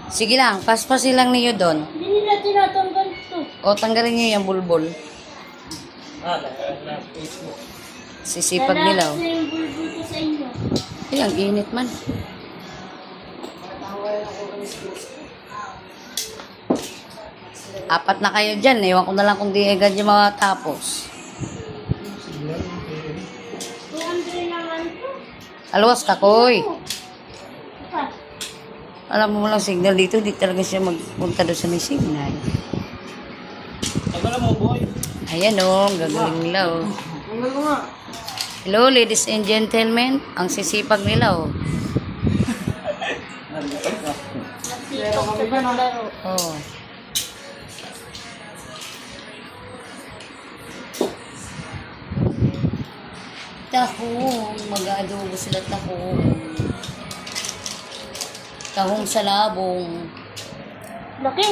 Sige lang, paspasin lang niyo doon. Hindi nila tinatanggal ito. O, tanggalin niyo yung bulbul. Na Facebook. Sisipag nila. Lalabas na yung bulbul ko sa inyo. Ay, ang init man. Apat na kayo dyan. Ewan ko na lang kung di agad yung mga tapos. 200 naman ito. Alwas ka, koy. Pa. Alam mo lang signal dito. Di talaga siya magpunta doon sa may signal. Tagal mo, boy. Ayan o, gagaling nila o. Tagal mo nga. Hello, ladies and gentlemen. Ang sisipag nila o. Nasipag sa paglaro. Oh. Tahong, mag-aadobo sila tahong. Tahong sa labong. Laki.